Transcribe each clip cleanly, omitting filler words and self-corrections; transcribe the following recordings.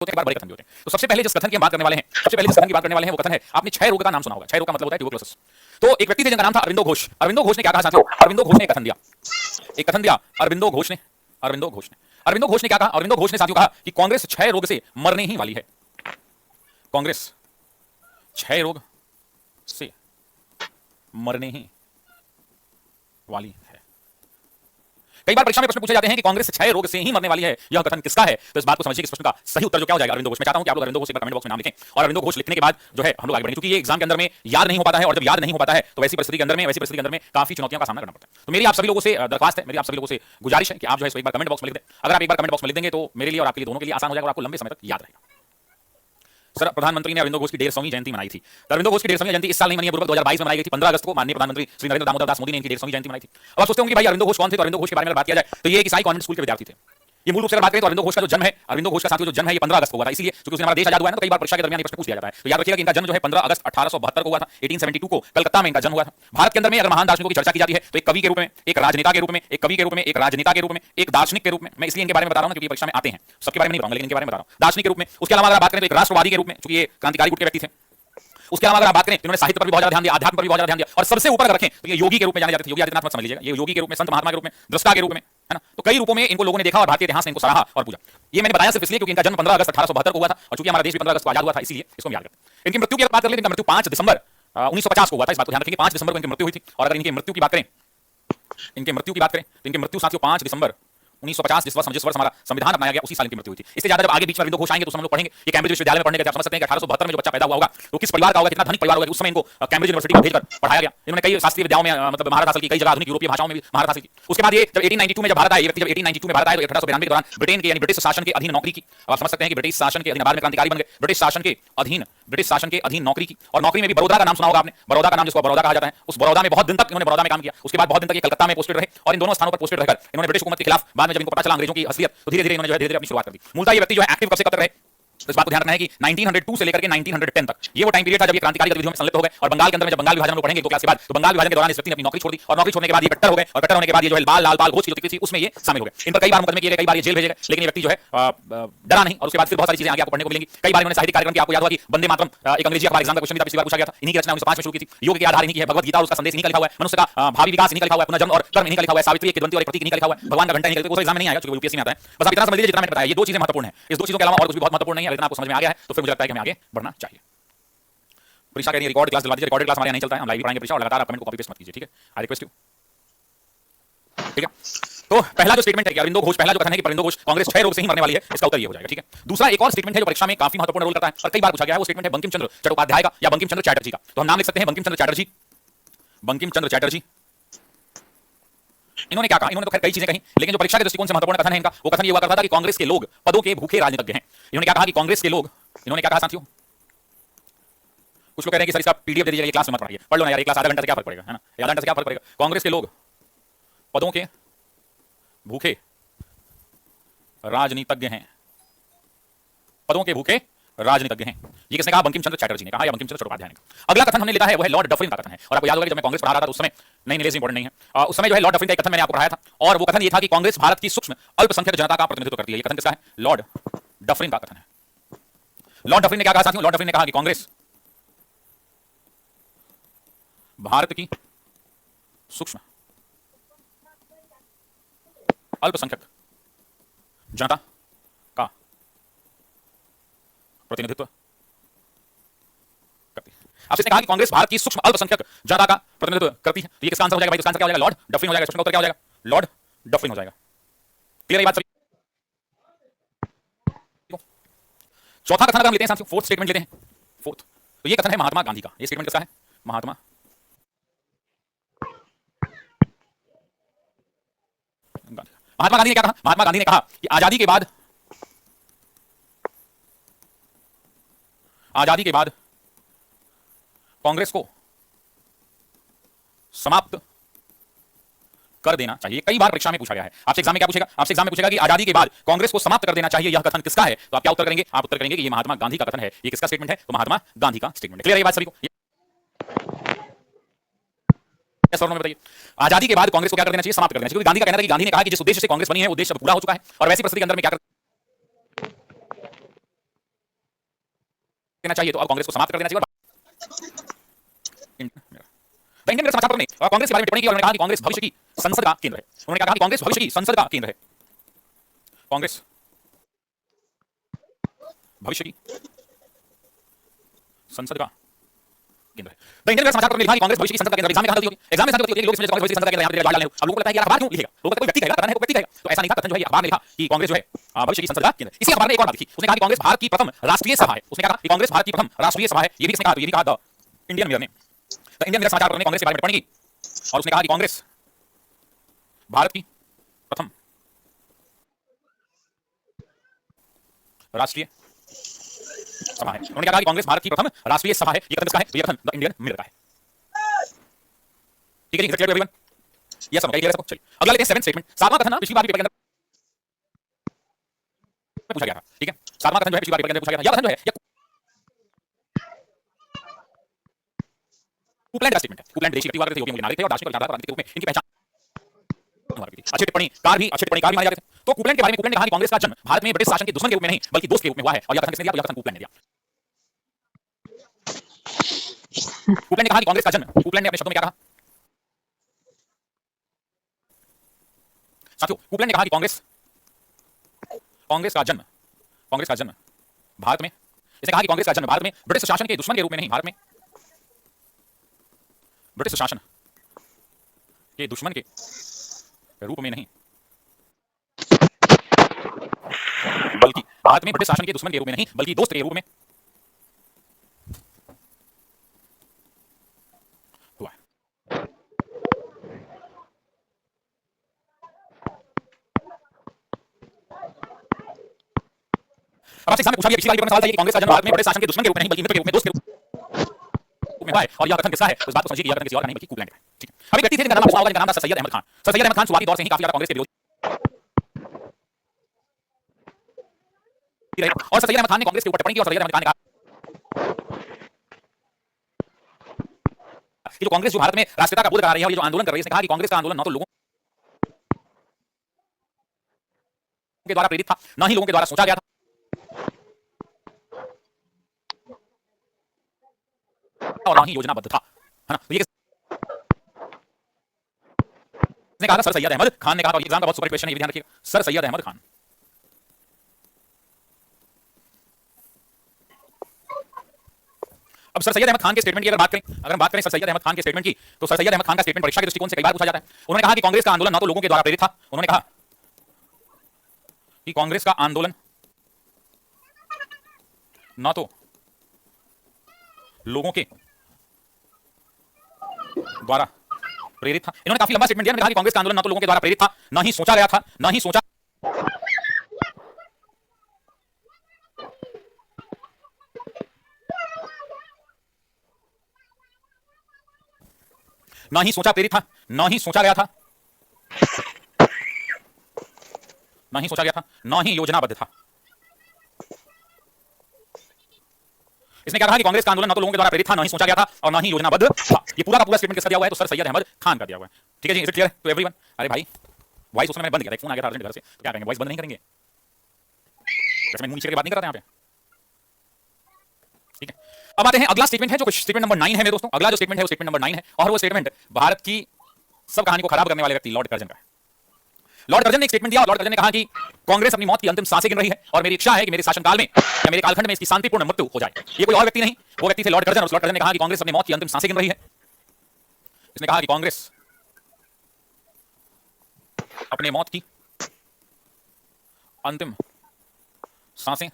होते हैं, एक बार बड़े कथन भी होते हैं। तो सबसे पहले जिस कथन की हम बात करने वाले हैं, सबसे पहले जिस कथन की बात करने वाले हैं वो कथन है, आपने क्षय रोग का नाम सुना होगा। क्षय रोग का मतलब होता है ट्यूबरकुलोसिस। तो एक व्यक्ति थे जिनका नाम था अरविंदो घोष। अरविंदो घोष ने क्या कहा साथियों? अरविंदो घोष ने एक कथन दिया, एक कथन दिया अरविंदो घोष ने। अरविंदो घोष ने अरविंदो घोष ने क्या कहा? अरविंदो घोष ने साथियों कहा कि कांग्रेस क्षय रोग से मरने ही वाली है। कांग्रेस क्षय रोग से मरने ही वाली है। कई बार परीक्षा में प्रश्न पूछे जाते हैं कि कांग्रेस क्षय रोग से ही मरने वाली है, यह कथन किसका है? तो इस बात को समझिए कि इस प्रश्न का सही उत्तर जो क्या हो जाएगा? अरविंदो घोष। मैं चाहता हूं कि आप लोग अरविंदो घोष एक बार कमेंट बॉक्स में नाम लिखें और अरविंदो घोष लिखने के बाद जो है हम लोग आगे बढ़ेंगे, क्योंकि ये एग्जाम के अंदर में याद नहीं हो पाता है, और जब याद नहीं हो पाता है तो वैसी परिस्थिति के अंदर में काफी चुनौतियों का सामना करना पड़ता है। तो मेरी आप सभी लोगों से दरखास्त है, मेरी आप सभी लोगों से गुजारिश है कि आप जो है एक बार कमेंट बॉक्स में लिख दें। अगर आप एक बार कमेंट बॉक्स में लिख देंगे तो मेरे लिए और आपके लिए दोनों के लिए आसान हो जाएगा और आपको लंबे समय तक याद रहेगा। सर, प्रधानमंत्री ने अरविंदो घोष की 150वीं जयंती मनाई थी। अरविंदो घोष की 150वीं जयंती इस साल नहीं मनी है, पूर्व 2022 में मनाई गई थी। 15 अगस्त को माननीय प्रधानमंत्री श्री नरेंद्र दामोदर दास मोदी ने इनकी 150वीं जयंती मनाई थी। अब आप सोचते होंगे भाई अरविंदो घोष कौन थे? तो अरविंदो घोष के बारे में बात किया जाए तो ये एक ईसाई कॉन्वेंट स्कूल के विद्यार्थी थे। ये मूल रूप से अगर बात करें तो अरविंदो घोष का जो जन्म है, अरविंदो घोष का साथियों जो जन्म है ये 15 अगस्त को हुआ था, इसलिए क्योंकि उसने हमारा देश आजाद हुआ है ना, तो कई बार परीक्षा के दरमियान ये प्रश्न पूछ लिया जाता है। तो याद रखिएगा कि इनका जन्म जो है 15 अगस्त 1872 को हुआ था। 1872 को कलकत्ता में इनका जन्म हुआ था। भारत के अंदर में अगर महान दार्शनिकों की चर्चा की जाती है तो एक कवि के रूप में, एक राजनेता के रूप में, एक कवि के रूप में, एक राजनेता के रूप में, एक दार्शनिक के रूप में, मैं इसलिए इनके बारे में बता रहा हूं क्योंकि परीक्षा में आते हैं, सबके बारे में नहीं बताऊंगा लेकिन इनके बारे में बता रहा हूं, दार्शनिक के रूप में। उसके अलावा अगर बात करें तो एक राष्ट्रवादी के रूप में, क्योंकि ये क्रांतिकारी गुट के व्यक्ति थे। उसके अलावा अगर आप बात करें इन्होंने साहित्य पर भी बहुत ज्यादा ध्यान दिया, अध्यात्म पर भी बहुत ज्यादा ध्यान दिया, और सबसे ऊपर रखें तो ये योगी के रूप में जाने जाते थे। योगी आदित्यनाथ मत समझ लीजिएगा, ये योगी के रूप में, संत महात्मा के रूप में, दृष्टा के रूप में, है ना। तो कई रूपों में इनको लोगों ने देखा और भारतीय इतिहास ने इनको सराहा और पूजा। ये मैंने बताया सिर्फ इसलिए क्योंकि इनका जन्म 15 अगस्त 1872 को हुआ था और चूंकि हमारा देश भी 15 अगस्त को आजाद हुआ था, इसलिए इसको हम याद करते हैं। इनकी मृत्यु की बात कर लें, इनका मृत्यु 5 दिसंबर 1950 को हुआ था। इस बात को ध्यान रखिए, 5 दिसंबर को इनकी मृत्यु हुई थी। और अगर इनकी मृत्यु की बात करें, इनकी मृत्यु की बात करें तो इनकी मृत्यु साथियों 5 दिसंबर 1950 जिस वर्ष हमारा संविधान अपनाया गया उसी साल की मृत्यु हुई थी। इससे ज्यादा जब आगे बीच में अरविंदो घोष आएंगे तो हम लोग पढ़ेंगे कि कैम्ब्रिज विश्वविद्यालय में पढ़ने के आप समझ सकते हैं कि 1872 में जो बच्चा पैदा हुआ होगा तो किस परिवार का होगा, कितना धनिक परिवार होगा, उस समय इनको कैम्ब्रिज यूनिवर्सिटी में भेजकर पढ़ाया गया। इन्होंने कई शास्त्रीय विद्याओं में मतलब महारत हासिल की, कई जगह आधुनिक यूरोपीय भाषाओं में भी महारत हासिल की। उसके बाद ये जब 1892 में जब भारत आए, ये व्यक्ति जब 1892 में भारत आए तो 1892 के दौरान ब्रिटेन के यानी ब्रिटिश शासन के अधीन नौकरी की। आप समझ सकते हैं कि ब्रिटिश शासन के अधीन, बाद में क्रांतिकारी बन गए, ब्रिटिश शासन के अधीन नौकरी की। और नौकरी में भी बड़ौदा का नाम सुना होगा आपने, बड़ौदा का नाम जिसको बड़ौदा कहा जाता है, उस बड़ौदा में बहुत दिन तक इन्होंने बड़ौदा में काम किया। उसके बाद बहुत दिन तक ये कलकत्ता में पोस्टेड रहे और इन दोनों स्थानों पर पोस्टेड रहकर इन्होंने ब्रिटिश हुकूमत के खिलाफ, बाद में जब इनको पता चला अंग्रेजों की असलियत, तो धीरे धीरे इन्होंने जो है धीरे धीरे अपनी शुरुआत कर दी। मूलतः ये व्यक्ति जो है एक्टिव कब से कब तक रहे, तो इस बात को ध्यान रखना है कि 1902 से लेकर के 1910 तक ये वो टाइम पीरियड था जब ये क्रांतिकारी गतिविधियों में संलिप्त हो गए। और बंगाल के अंदर में जब बंगाल विभाजन हम पढ़ेंगे 2 क्लास के बाद, तो बंगाल विभाजन के दौरान इस व्यक्ति ने अपनी नौकरी छोड़ दी और नौकरी छोड़ने के बाद ये कट्टर हो गए और कट्टर होने के बाद ये जो है लाल पाल घोष की जो तिथि थी उसमें ये शामिल हो गए। इन पर कई बार मुकदमे किए गए, कई बार ये जेल भेजे गए, लेकिन ये व्यक्ति जो है डरा नहीं और उसके बाद फिर बहुत सारी चीजें आगे आपको पढ़ने को मिलेंगी। कई बार इन्होंने साहित्यिक कार्यक्रम की, आपको याद होगा कि वंदे मातरम एक अंग्रेजी अखबार एग्जाम का क्वेश्चन भी था, पिछली बार पूछा गया था। इन्हीं की रचना 1905 में शुरू की थी। योग के आधार इन्हीं की है, भगवत गीता और उसका संदेश इन्हीं का लिखा हुआ है, मनुष्य का भावी विकास इन्हीं का लिखा हुआ है, पुनर्जन्म और कर्म इन्हीं का लिखा हुआ है, सावित्री एक किंवदंती और एक प्रतीक इन्हीं का लिखा हुआ है, भगवान का घंटा इन्हीं का। वो एग्जाम में नहीं आएगा क्योंकि यूपीएससी में आता है। बस आप इतना समझ लीजिए जितना मैंने बताया, ये 2 चीजें महत्वपूर्ण है। इस 2 चीजों के अलावा और कुछ भी बहुत महत्वपूर्ण नहीं है। अगर इतना आपको समझ में आ गया है तो फिर मुझे लगता है कि हमें आगे बढ़ना चाहिए। परीक्षा के लिए रिकॉर्ड क्लास दिलवा दीजिए। रिकॉर्डेड क्लास हमारे यहाँ नहीं चलता है, हम लाइव पढ़ाएंगे परीक्षा, और लगातार आप कमेंट को कॉपी पेस्ट मत कीजिए, ठीक है? आई रिक्वेस्ट यू, ठीक है? तो पहला जो स्टेटमेंट है कि अरविंदो घोष, पहला जो कथन है कि अरविंदो घोष कांग्रेस क्षय रोग से ही मरने वाली है, इसका उत्तर ये हो जाएगा, ठीक है? दूसरा एक और स्टेटमेंट है जो परीक्षा में काफी महत्वपूर्ण रोल करता है और कई बार पूछा गया है, वो स्टेटमेंट है बंकिम चंद्र चट्टोपाध्याय का या बंकिम चंद्र चैटर्जी का। तो हम नाम लिख सकते हैं बंकिम चंद्र चैटर्जी। बंकिम चंद्र चैटर्जी इन्होंने क्या कहा? इन्होंने तो खैर कई चीजें कही, लेकिन जो परीक्षा के दृष्टिकोण से महत्वपूर्ण कथन है इनका, वो कथन ये हुआ करता था कि कांग्रेस के लोग पदों के भूखे राजनीतिज्ञ हैं। इन्होंने क्या कहा कि कांग्रेस के लोग, इन्होंने क्या कहा साथियों? कुछ लोग कह रहे हैं कि सर इसका पीडीएफ दे दीजिए, ये क्लास में मत पढ़ाइए, पढ़ लो ना यार, ये क्लास आधा घंटा से क्या फर्क पड़ेगा, है ना? आधा घंटा से क्या फर्क पड़ेगा? कांग्रेस के लोग पदों के भूखे राजनीतिज्ञ हैं, पदों के भूखे राजनीतिज्ञ हैं। ये किसने कहा? बंकिम चंद्र चैटर्जी ने कहा या बंकिम चंद्र चट्टोपाध्याय ने कहा। अगला कथन हमने लिखा है वो है लॉर्ड डफरिन का कथन है। और आपको याद होगा कि जब मैं कांग्रेस पढ़ा रहा था तो उस समय, नहीं नहीं इंपॉर्टेंट नहीं है, उस समय जो है लॉर्ड डफरिन का एक कथन मैंने आपको पढ़ाया था और वो कथन ये था कि कांग्रेस भारत की सूक्ष्म अल्पसंख्यक जनता का प्रतिनिधित्व करती है। ये कथन किसका है? लॉर्ड डफरिन का कथन है। लॉर्ड डफरिन ने क्या कहा साथियों? लॉर्ड डफरिन ने कहा कि कांग्रेस भारत की सूक्ष्म अल्पसंख्यक जनता का प्रतिनिधित्व करती है। आपसे कहा कि कांग्रेस भारत की सूक्ष्म अल्पसंख्यक जनता का प्रतिनिधित्व करती है, तो ये किसका आंसर हो जाएगा भाई? इसका आंसर क्या हो जाएगा? लॉर्ड डफरिन हो जाएगा। प्रश्न का उत्तर क्या हो जाएगा? लॉर्ड डफरिन हो जाएगा। क्लियर है ये बात सभी? चौथा कथन अगर हम लेते हैं साथियों, फोर्थ स्टेटमेंट लेते हैं, फोर्थ, तो ये कथन है महात्मा गांधी का। ये स्टेटमेंट किसका है? महात्मा गांधी। महात्मा गांधी ने क्या कहा? महात्मा गांधी ने कहा कि आजादी के बाद कांग्रेस को समाप्त कर देना चाहिए। कई बार परीक्षा में पूछा गया है। आपसे एग्जाम में क्या पूछेगा? आपसे एग्जाम में पूछेगा कि आजादी के बाद कांग्रेस को समाप्त कर देना चाहिए, यह कथन किसका है? तो आप क्या उत्तर करेंगे? आप उत्तर करेंगे कि ये महात्मा गांधी का कथन है। ये किसका स्टेटमेंट है? तो महात्मा गांधी का स्टेटमेंट है। क्लियर है ये बात सभी को? में बताइए, आजादी के बाद कांग्रेस को क्या कर देना चाहिए? समाप्त कर देना चाहिए। क्योंकि गांधी का कहना था कि गांधी ने कहा कि जिस उद्देश्य से कांग्रेस बनी है वो उद्देश्य पूरा हो चुका है और वैसी परिस्थिति के अंदर में क्या देना चाहिए तो अब कांग्रेस को समाप्त कर देना चाहिए। द इंडियन समाचार पत्र ने कांग्रेस के बारे में टिप्पणी की और उन्होंने कहा कि कांग्रेस भविष्य की संसद का केंद्र है। उन्होंने कहा कि कांग्रेस भविष्य की संसद का केंद्र है। कांग्रेस भविष्य की संसद का केंद्र है। द इंडियन समाचार पत्र ने लिखा कि कांग्रेस भविष्य की संसद का केंद्र। एग्जाम में कहां होती है, एग्जाम में शांति होती है, लोग इसमें कांग्रेस भविष्य की संसद का केंद्र यहाँ पे जवाहरलाल नेहरू। अब लोगों को लगता है कि यार अखबार क्यों लिखेगा, लोगों को कोई व्यक्ति कहेगा, पता नहीं कोई व्यक्ति कहेगा, तो ऐसा नहीं था। कथन जो है अखबार ने लिखा कि कांग्रेस जो है भविष्य की संसद का केंद्र। इसी अखबार ने एक और बात लिखी, उसने कहा कि कांग्रेस भारत की प्रथम राष्ट्रीय सभा है। उसने कहा कि कांग्रेस भारत की प्रथम राष्ट्रीय सभा है, ये भी इसने कहा। तो ये भी कहा द इंडियन मिरर ने। द इंडियन मिरर समाचार पत्र ने कांग्रेस के बारे में टिप्पणी की और उसने कहा कि कांग्रेस भारत की प्रथम राष्ट्रीय सभा है। उन्होंने कहा कि कांग्रेस भारत की प्रथम राष्ट्रीय सभा है। ये कथन किसका है? ये कथन द इंडियन मिरर का है। ठीक है, clear to everyone? Yes sir, clear है सबको? चलिए अगला लेते हैं सेवेंथ स्टेटमेंट। सातवां कथन ना पिछली बार के पेपर के अंदर पूछा गया था। ठीक है, सातवां कथन जो है पिछली बार के पेपर के अंदर पूछा गया था। यह कथन जो है ये कुपलैंड का स्टेटमेंट है। कुपलैंड देशी व्यक्ति हुआ करते थे, यूरोपीय नागरिक थे और दार्शनिक और विचारधारा के रूप में इनकी पहचान अच्छे टिप्पणीकार भी माने जाते थे। तो कुपलैंड के बारे में कुपलैंड ने कहा कि कांग्रेस का जन्म भारत में ब्रिटिश शासन के दुश्मन के रूप में नहीं बल्कि दोस्त के रूप में हुआ है। और यह कथन किसने दिया? तो यह कथन कुपलैंड ने दिया। कुपलैंड ने कहा कि कांग्रेस का जन्म, कुपलैंड ने अपने शब्दों में क्या कहा साथियों? कुपलैंड ने कहा कि कांग्रेस का जन्म भारत में, इसने कहा कि कांग्रेस का जन्म भारत में ब्रिटिश शासन के दुश्मन के रूप में नहीं, भारत में ब्रिटिश शासन के दुश्मन के रूप में नहीं बल्कि भारत में ब्रिटिश शासन के दुश्मन के रूप में नहीं बल्कि दोस्त के रूप में हुआ है। अब आपसे सामने पूछा गया, पिछली बार सवाल था कि कांग्रेस का जन्म भारत में ब्रिटिश शासन के दुश्मन के रूप में नहीं बल्कि मित्र के रूप में, दोस्त के रूप में हुआ है। और यह कथन किसका है? तो इस बात को समझिए कि यह कथन किसी और का नहीं बल्कि कुपलैंड का है। ठीक है, अभी व्यक्ति थे जिनका नाम आपको सुना होगा, जिनका नाम था सर सैयद अहमद खान। सर सैयद अहमद खान शुरुआती दौर से ही काफी ज्यादा कांग्रेस के विरोधी रहे और सर सैयद अहमद खान ने कांग्रेस के ऊपर टिप्पणी की और सर सैयद अहमद खान ने कहा कि जो कांग्रेस जो भारत में राष्ट्रीयता का बोध करा रही है और ये जो आंदोलन कर रही है, इसने कहा कि कांग्रेस का आंदोलन न तो लोगों के द्वारा प्रेरित था, न ही लोगों के द्वारा सोचा गया था और न ही योजनाबद्ध था, है ना? तो ये किसने कहा? सर सैयद अहमद खान ने कहा। और एग्जाम का बहुत सुपर क्वेश्चन है, ये ध्यान रखिएगा, सर सैयद अहमद खान। अब सर सैयद अहमद खान के स्टेटमेंट की अगर बात करें, सर सैयद अहमद खान के स्टेटमेंट की, तो सर सैयद अहमद खान का स्टेटमेंट परीक्षा के दृष्टिकोण से कई बार पूछा जाता है। उन्होंने कहा कि कांग्रेस का आंदोलन न तो लोगों के द्वारा प्रेरित था, उन्होंने कहा कि कांग्रेस का आंदोलन न तो लोगों के द्वारा प्रेरित था। इन्होंने काफी लंबा स्टेटमेंट दिया, कहा कि कांग्रेस का आंदोलन न तो लोगों के द्वारा प्रेरित था, न ही सोचा गया था, न ही सोचा प्रेरित था, न ही सोचा गया था, न ही योजनाबद्ध था। इसने क्या कहा कि कांग्रेस का आंदोलन न तो लोगों के द्वारा प्रेरित था, न ही सोचा गया था और न ही योजनाबद्ध था। ये पूरा का पूरा स्टेटमेंट किसका दिया हुआ है? तो सर सैयद अहमद खान का दिया हुआ है। ठीक है जी, is it clear to everyone? अरे भाई वॉइस उसमें मैंने बंद किया था, फोन आ गया था अर्जेंट घर से, क्या करेंगे? वॉइस बंद नहीं करेंगे? जैसे मैं मुंह नीचे की बात नहीं कर रहा था यहाँ पे। ठीक है, अब आते हैं अगला स्टेटमेंट है जो स्टेटमेंट नंबर 9 है मेरे दोस्तों। अगला जो स्टेटमेंट है वो स्टेटमेंट नंबर 9 है और वो स्टेटमेंट भारत की सब कहानी को खराब करने वाले व्यक्ति लॉर्ड कर्जन का है। लॉर्ड कर्जन ने एक स्टेटमेंट दिया और लॉर्ड कर्जन ने कहा कि कांग्रेस अपनी मौत की अंतिम सांसें गिन रही है और मेरी इच्छा है कि मेरे शासनकाल में या मेरे कालखंड में इसकी शांतिपूर्ण मृत्यु हो जाए। ये कोई और व्यक्ति नहीं, वो व्यक्ति थे लॉर्ड कर्जन। और लॉर्ड कर्जन ने कहा कि कांग्रेस अपनी मौत की अंतिम सांसें गिन रही है। इसने कहा कि कांग्रेस अपने मौत की अंतिम सांसें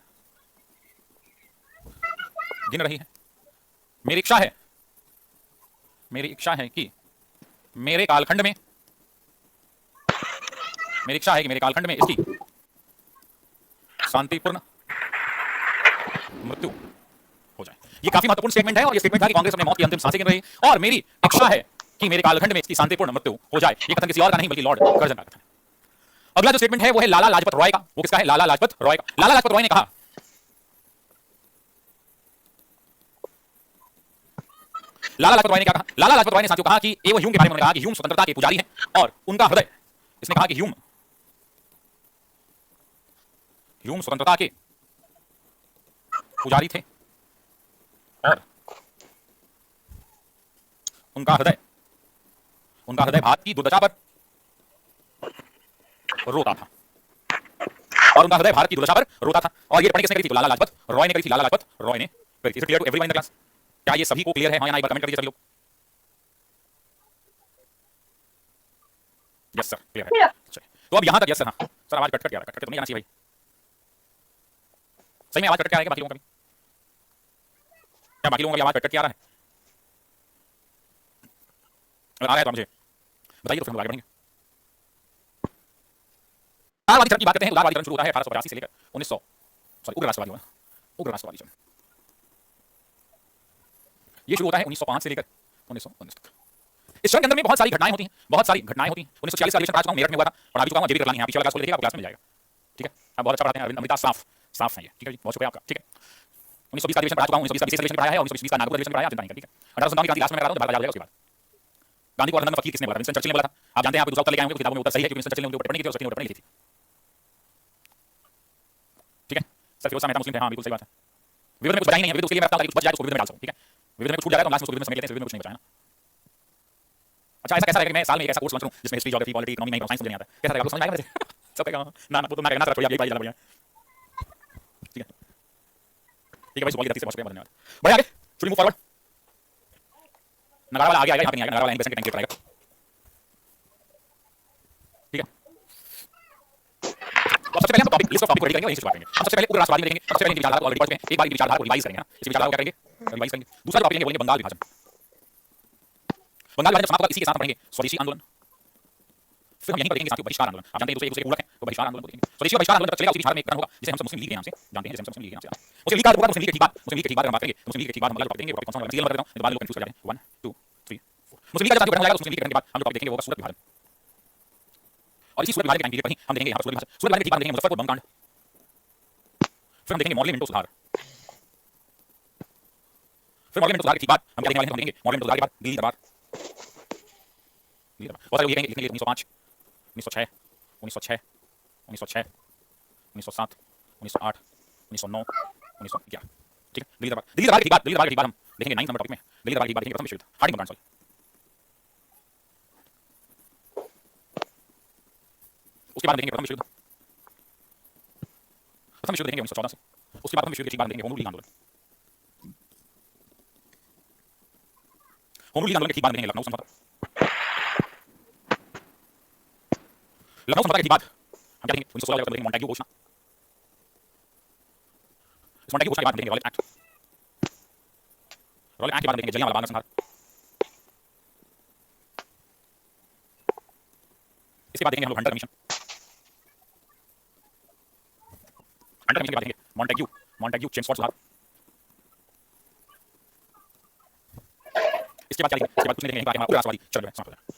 गिन रही है। मेरी इच्छा है कि मेरे कालखंड में इसकी शांतिपूर्ण मृत्यु हो जाए। ये काफी महत्वपूर्ण स्टेटमेंट है और ये स्टेटमेंट था कि कांग्रेस अपने मौत की अंतिम सांसें गिन रही है और मेरी इच्छा है कि मेरे कालखंड में इसकी शांतिपूर्ण मृत्यु हो जाए। ये कथन किसी और का नहीं बल्कि लॉर्ड कर्जन का कथन है। अगला जो स्टेटमेंट है वो है लाला लाजपत रॉय का। वो किसका है? लाला लाजपत रॉय का। लाला लाजपत रॉय ने कहा लाला लाजपत रॉय ने क्या कहा? लाला लाजपत रॉय ने साथियों कहा कि एवं ह्यूम के बारे में उन्होंने कहा कि ह्यूम स्वतंत्रता के पुजारी हैं और उनका हृदय, इसने कहा कि ह्यूम स्वतंत्रता के पुजारी थे उनका हृदय भारत की दुर्दशा पर रोता था, और उनका हृदय भारत की दुर्दशा पर रोता था। और ये टिप्पणी किसने करी थी? तो लाला लाजपत रॉय ने करी थी। लाला लाजपत रॉय ने करी थी। Clear to everyone in the class? क्या ये सभी को क्लियर है? हाँ या ना, एक बार कमेंट कर दीजिए सभी लोग। यस सर, क्लियर है। तो अब यहां तक यस सर। हाँ सर, आवाज कट कट आ रहा है। कट तो नहीं आना चाहिए भाई। सही में आवाज कट के आ रहा है बाकी लोगों का भी? क्या बाकी लोगों का आवाज कट के आ रहा है? अगर आ रहा है तो मुझे बताइए, तो फिर हम आगे बढ़ेंगे। उदारवादी चरण की बात करते हैं। उदारवादी चरण शुरू होता है 1885 से लेकर 1900, सॉरी उग्र राष्ट्रवादी होगा, उग्र राष्ट्रवादी चरण। ये शुरू होता है 1905 से लेकर 1919 तक। इस चरण के अंदर में बहुत सारी घटनाएं होती हैं, बहुत सारी घटनाएं होती हैं। 1946 का अधिवेशन पढ़ा चुका हूं, मेरठ में हुआ था, पढ़ा भी चुका हूं। जेबी करलानी, यहाँ पीछे वाला क्लास को देखिएगा, क्लास में जाएगा। ठीक है, आप बहुत अच्छा पढ़ाते हैं। अमिताभ साफ है ये। ठीक है जी, बहुत शुक्रिया आपका। ठीक है, 1920 का अधिवेशन पढ़ा चुका हूं, 1920 का विशेष अधिवेशन पढ़ाया है, और 1920 का नागपुर अधिवेशन पढ़ाया, चिंता नहीं करिए। 1857 की क्रांति लास्ट में मैं करा रहा हूं, भारत आजाद हो जाएगा उसके बाद। गांधी को अर्धनग्न फकीर किसने बोला? विंस्टन चर्चिल ने बोला था। आप जानते हैं, आप दूसरा उत्तर लेके आएंगे, किताबों में उत्तर सही है, क्योंकि विंस्टन चर्चिल ने उनके ऊपर टिप्पणी की थी और सचिन ने टिप्पणी लिखी थी। ठीक है सर, फिरोज मेहता मुस्लिम थे। हाँ बिल्कुल सही बात है। विविध में कुछ बचा ही नहीं है, विविध उसके लिए मैं बताऊं ताकि कुछ बच जाए तो उसको विविध में डाल सकूं। ठीक है, विविध में कुछ छूट जाएगा तो लास्ट में उसको विविध में समेट लेते हैं, विविध में कुछ नहीं बचा है ना। अच्छा, ऐसा कैसा रहेगा कि मैं साल में एक ऐसा कोर्स लॉन्च करूं जिसमें हिस्ट्री, ज्योग्राफी, पॉलिटी, इकोनॉमी नहीं, साइंस मुझे नहीं आता? कैसा रहेगा? समझ आएगा मुझे? सब कहेगा ना ना, वो तो ना करना सर, छोड़िए, आप यही पढ़ाई जाना बढ़िया। ठीक है भाई, सुबह की धरती से बहुत शुक्रिया, धन्यवाद। बढ़िया आगे, शुड मूव फॉरवर्ड। नगाड़ा वाला आगे आएगा, यहाँ पे नहीं आएगा। नगाड़ा वाला इन्वेस्टमेंट के टैंक आएगा। ठीक है, तो सबसे पहले हम टॉपिक लिस्ट ऑफ टॉपिक को रेडी करेंगे, वहीं से शुरुआत करेंगे। हम सबसे पहले उग्र राष्ट्रवाद में देखेंगे। सबसे पहले विचारधारा को ऑलरेडी पढ़ चुके हैं, एक बार इनकी विचारधारा को रिवाइज करेंगे ना। इस विचारधारा को क्या करेंगे? रिवाइज करेंगे। दूसरा टॉपिक लेंगे, बोलेंगे बंगाल विभाजन। बंगाल विभाजन समाप्त होगा, इसी के साथ पढ़ेंगे स्वदेशी आंदोलन। फिर हम यहीं पर देखेंगे साथियों बहिष्कार आंदोलन। आप जानते हैं एक दूसरे के पूरक हैं, तो बहिष्कार आंदोलन को देखेंगे। स्वदेशी और बहिष्कार आंदोलन तक चलेगा। उसी बिहार में एक होगा जिसे हम सब मुस्लिम लीग के नाम से जानते हैं, जिसे हम मुस्लिम लीग के नाम से। मुस्लिम लीग का होगा, मुस्लिम लीग की बात, मुस्लिम लीग की बात हम बात करेंगे। मुस्लिम लीग की बात हम अगला टॉपिक देंगे। टॉपिक कौन सा होगा? सीरियल नंबर देता हूं, तो बाद में लोग कंफ्यूज हो जाते हैं। 1 2 3 4 मुस्लिम लीग का जब हो जाएगा, मुस्लिम लीग के बाद हम जो टॉपिक देखेंगे वो होगा सूरत विभाजन। और इसी सूरत विभाजन के टाइम पीरियड पर ही हम देखेंगे यहाँ पर सूरत विभाजन। सूरत विभाजन की बात देखेंगे मुजफ्फरपुर बम कांड। फिर हम देखेंगे मॉडल मिंटो सुधार। फिर मॉडल मिंटो सुधार की बात हम क्या देखने वाले हैं? हम देखेंगे मॉडल मिंटो सुधार के बाद दिल्ली दरबार। बहुत सारे लिखेंगे 1905, 1906, 1906, 1906, 1907, 1908, 1909, 1911। ठीक है, दिल्ली दरबार की बात हम देखेंगे 9 नंबर टॉपिक में। दिल्ली दरबार की बात देखेंगे प्रथम विश्व युद्ध, हार्डिंग बम कांड। उसके बाद देखेंगे प्रथम विश्व युद्ध। प्रथम विश्व युद्ध देखेंगे 1914 से। उसके बाद प्रथम विश्व युद्ध के बाद देखेंगे होमरूल लीग आंदोलन। होमरूल लीग आंदोलन के ठीक बाद देखेंगे लखनऊ समझौता। लखनऊ समझौता के ठीक बाद हम क्या देखेंगे? 1916 को देखेंगे मॉन्टेग्यू घोषणा। इस मॉन्टेग्यू घोषणा के बाद देखेंगे रॉलेट एक्ट। रॉलेट एक्ट के बाद देखेंगे जलियांवाला बाग नरसंहार। इसके बाद देखेंगे हम लोग हंटर कमीशन। हंटर कमीशन के बाद देखेंगे मॉन्टेग्यू चेम्सफोर्ड सुधार। इसके बाद क्या देखेंगे? इसके बाद कुछ नहीं देखेंगे, उग्र राष्ट्रवादी चरण समाप्त हो जाएगा।